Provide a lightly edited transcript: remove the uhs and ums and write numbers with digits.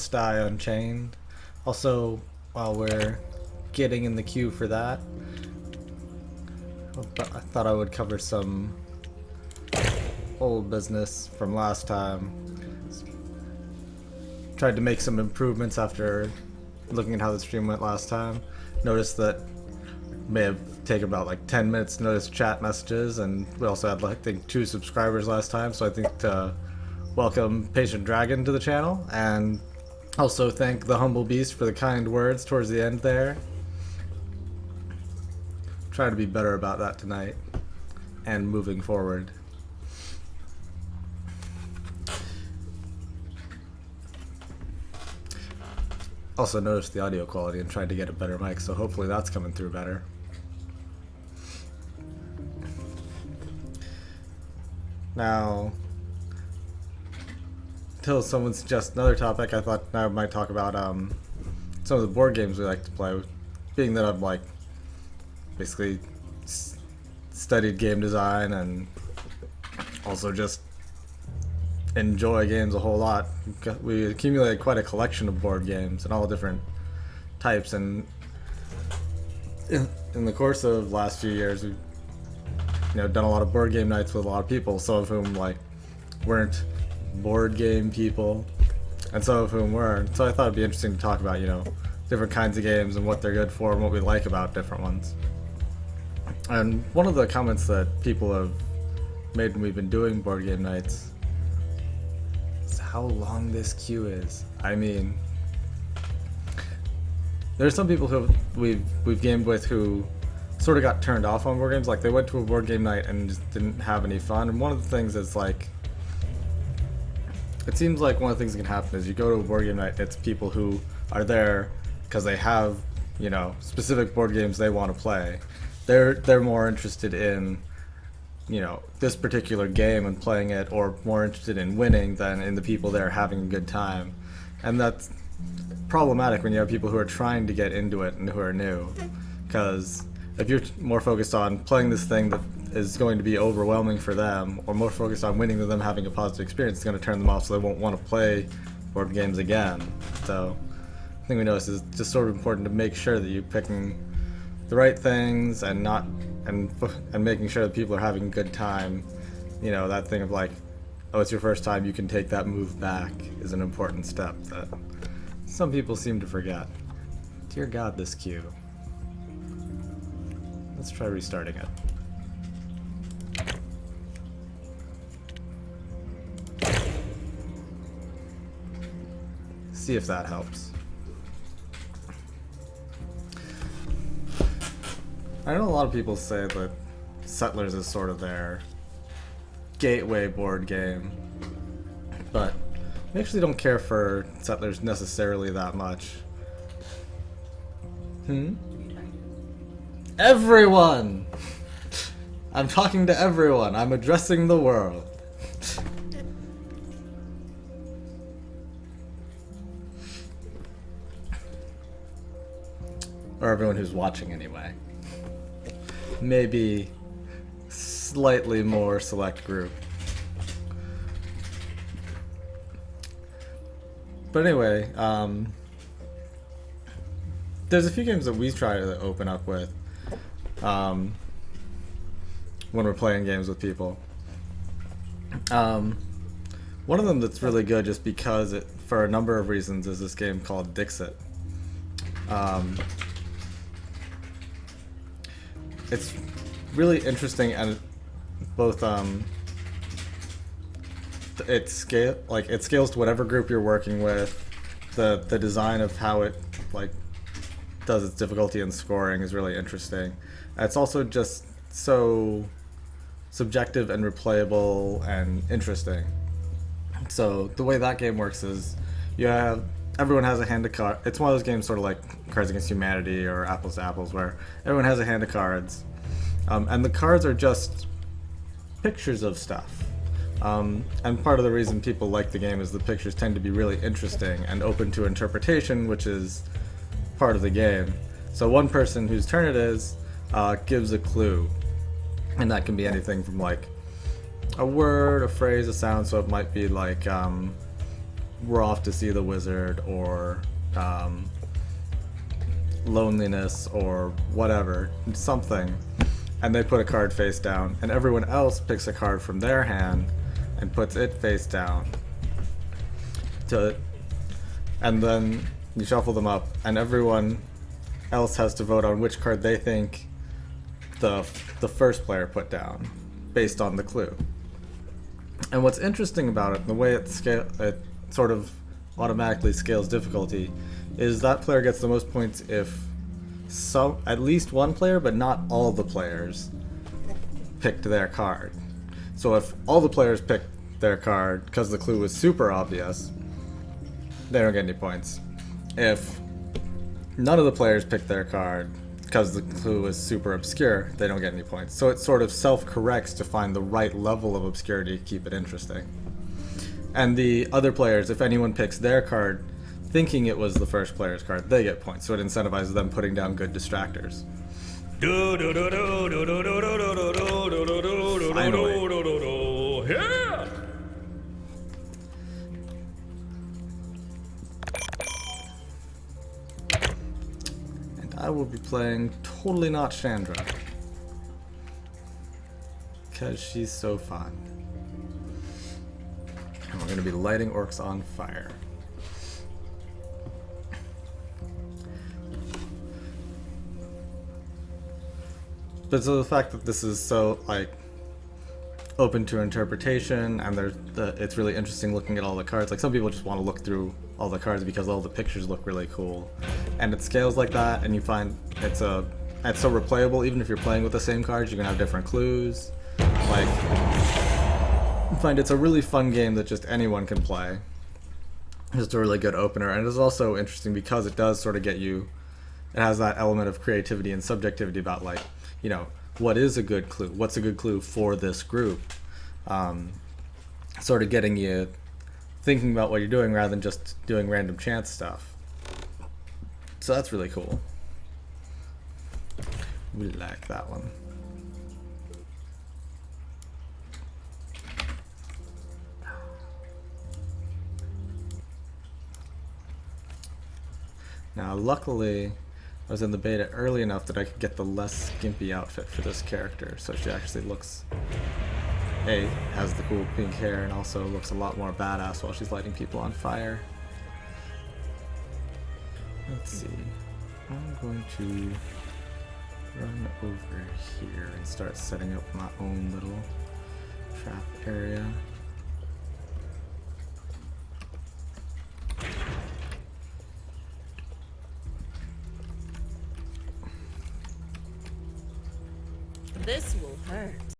Must Die Unchained. Also, while we're getting in the queue for that, I thought I would cover some old business from last time. Tried to make some improvements after looking at how the stream went last time. Noticed that may have taken about like 10 minutes to notice chat messages, and we also had, like, I think 2 subscribers last time, so I think to welcome Patient Dragon to the channel, and also thank the Humble Beast for the kind words towards the end there. Try to be better about that tonight and moving forward. Also noticed the audio quality and tried to get a better mic, so hopefully that's coming through better. Now, until someone suggests another topic, I thought I might talk about some of the board games we like to play. Being that I've basically studied game design and also just enjoy games a whole lot. We accumulated quite a collection of board games and all different types, and in the course of the last few years we've done a lot of board game nights with a lot of people, some of whom weren't board game people and some of whom were. So I thought it'd be interesting to talk about different kinds of games and what they're good for and what we like about different ones. And one of the comments that people have made when we've been doing board game nights is how long this queue is. I mean, there are some people who we've gamed with who sort of got turned off on board games. Like, they went to a board game night and just didn't have any fun. And one of the things is, it seems like one of the things that can happen is you go to a board game night, it's people who are there because they have specific board games they want to play. They're more interested in this particular game and playing it, or more interested in winning than in the people there having a good time. And that's problematic when you have people who are trying to get into it and who are new, because if you're more focused on playing this thing that is going to be overwhelming for them, or more focused on winning than them having a positive experience, it's going to turn them off, so they won't want to play board games again. So I think we notice it's just sort of important to make sure that you're picking the right things and making sure that people are having a good time. That thing of oh, it's your first time, you can take that move back is an important step that some people seem to forget. Dear God, this queue. Let's try restarting it. See if that helps. I know a lot of people say that Settlers is sort of their gateway board game, but I actually don't care for Settlers necessarily that much. Everyone! I'm talking to everyone. I'm addressing the world. Or everyone who's watching anyway. Maybe slightly more select group. But anyway, there's a few games that we try to open up with when we're playing games with people. One of them that's really good, just because for a number of reasons, is this game called Dixit. It's really interesting, and both it scales to whatever group you're working with. The design of how it does its difficulty and scoring is really interesting. It's also just so subjective and replayable and interesting. So the way that game works is everyone has a hand of cards. It's one of those games sort of like Cards Against Humanity or Apples to Apples, where everyone has a hand of cards, and the cards are just pictures of stuff. And part of the reason people like the game is the pictures tend to be really interesting and open to interpretation, which is part of the game. So one person whose turn it is gives a clue, and that can be anything from a word, a phrase, a sound. So it might be we're off to see the wizard, or loneliness, or whatever, something, and they put a card face down, and everyone else picks a card from their hand and puts it face down. And then you shuffle them up, and everyone else has to vote on which card they think the first player put down, based on the clue. And what's interesting about it, the way it sort of automatically scales difficulty, is that player gets the most points if at least one player, but not all the players, picked their card. So if all the players picked their card because the clue was super obvious, they don't get any points. If none of the players picked their card because the clue was super obscure, they don't get any points. So it sort of self-corrects to find the right level of obscurity to keep it interesting. And the other players, if anyone picks their card thinking it was the first player's card, they get points. So it incentivizes them putting down good distractors. Finally. Yeah! I will be playing totally not Chandra, because she's so fun. And we're going to be lighting orcs on fire. But so the fact that this is so like open to interpretation, and it's really interesting looking at all the cards. Like, some people just want to look through all the cards because all the pictures look really cool, and it scales like that, and you find it's so replayable. Even if you're playing with the same cards, you can have different clues. Like, you find it's a really fun game that just anyone can play. Just a really good opener, and it's also interesting because it does sort of get you. It has that element of creativity and subjectivity about, like, you know, what is a good clue? What's a good clue for this group? Sort of getting you thinking about what you're doing rather than just doing random chance stuff. So that's really cool. We like that one. Now, luckily, I was in the beta early enough that I could get the less skimpy outfit for this character, so she actually looks, has the cool pink hair, and also looks a lot more badass while she's lighting people on fire. Let's see. I'm going to run over here and start setting up my own little trap area. This will hurt.